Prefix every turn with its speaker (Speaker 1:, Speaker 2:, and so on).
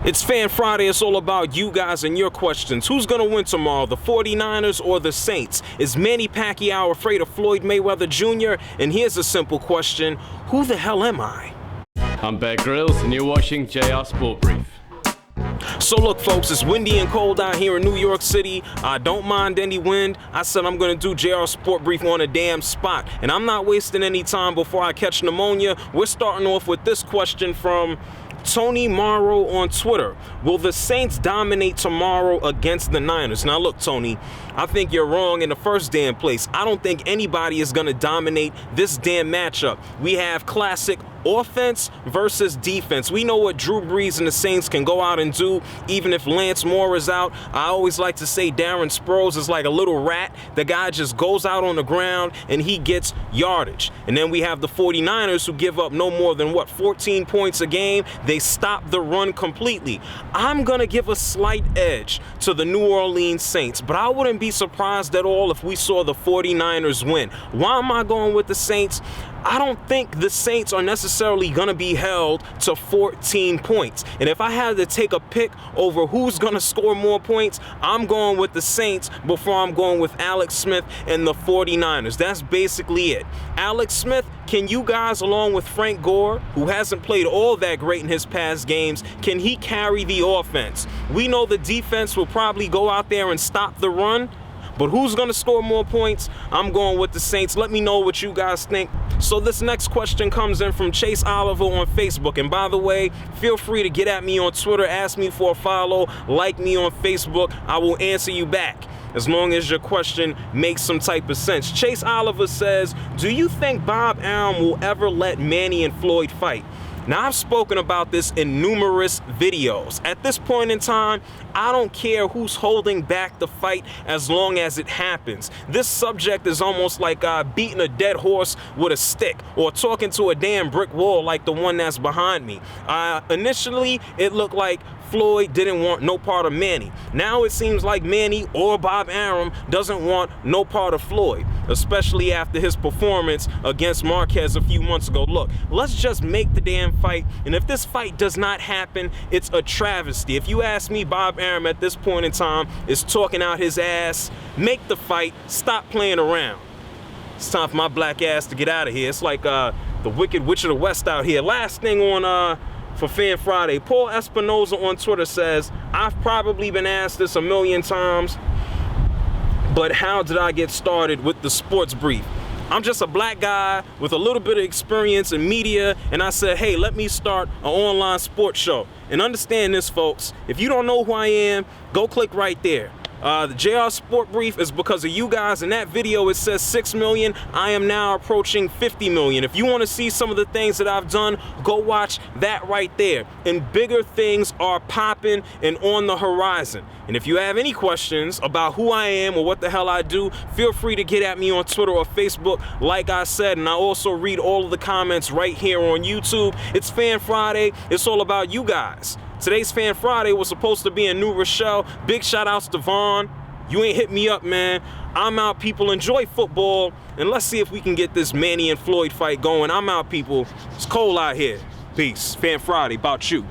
Speaker 1: It's Fan Friday. It's all about you guys and your questions. Who's going to win tomorrow, the 49ers or the Saints? Is Manny Pacquiao afraid of Floyd Mayweather Jr.? And here's a simple question. Who the hell am I?
Speaker 2: I'm Bear Grylls, and you're watching JRSportBrief.
Speaker 1: So look, folks, it's windy and cold out here in New York City. I don't mind any wind. I said I'm going to do JRSportBrief on a damn spot. And I'm not wasting any time before I catch pneumonia. We're starting off with this question from Tony Morrow on Twitter. Will the Saints dominate tomorrow against the Niners? Now look, Tony, I think you're wrong in the first damn place. I don't think anybody is going to dominate this damn matchup. We have classic offense versus defense. We know what Drew Brees and the Saints can go out and do, even if Lance Moore is out. I always like to say Darren Sproles is like a little rat. The guy just goes out on the ground and he gets yardage. And then we have the 49ers who give up no more than, 14 points a game. They stop the run completely. I'm going to give a slight edge to the New Orleans Saints, but I wouldn't be surprised at all if we saw the 49ers win. Why am I going with the Saints? I don't think the Saints are necessarily going to be held to 14 points. And if I had to take a pick over who's going to score more points, I'm going with the Saints before I'm going with Alex Smith and the 49ers. That's basically it. Alex Smith, can you guys, along with Frank Gore, who hasn't played all that great in his past games, can he carry the offense? We know the defense will probably go out there and stop the run. But who's going to score more points? I'm going with the Saints. Let me know what you guys think. So this next question comes in from Chase Oliver on Facebook. And by the way, feel free to get at me on Twitter, ask me for a follow, like me on Facebook. I will answer you back as long as your question makes some type of sense. Chase Oliver says, do you think Bob Arum will ever let Manny and Floyd fight? Now, I've spoken about this in numerous videos. At this point in time, I don't care who's holding back the fight as long as it happens. This subject is almost like beating a dead horse with a stick or talking to a damn brick wall like the one that's behind me. Initially, it looked like Floyd didn't want no part of Manny. Now it seems like Manny or Bob Arum doesn't want no part of Floyd, especially after his performance against Marquez a few months ago. Look, let's just make the damn fight, and if this fight does not happen, it's a travesty. If you ask me, Bob Arum at this point in time is talking out his ass. Make the fight, stop playing around. It's time for my black ass to get out of here. It's like the Wicked Witch of the West out here. Last thing on for Fan Friday, Paul Espinoza on Twitter says, I've probably been asked this a million times, but how did I get started with the sports brief? I'm just a black guy with a little bit of experience in media, and I said, hey, let me start an online sports show. And understand this, folks, if you don't know who I am, go click right there. The JR Sport Brief is because of you guys. In that video, it says 6 million. I am now approaching 50 million. If you want to see some of the things that I've done, go watch that right there. And bigger things are popping and on the horizon. And if you have any questions about who I am or what the hell I do, feel free to get at me on Twitter or Facebook, like I said. And I also read all of the comments right here on YouTube. It's Fan Friday. It's all about you guys. Today's Fan Friday was supposed to be in New Rochelle. Big shout outs to Vaughn. You ain't hit me up, man. I'm out, people. Enjoy football. And let's see if we can get this Manny and Floyd fight going. I'm out, people. It's cold out here. Peace. Fan Friday, about you.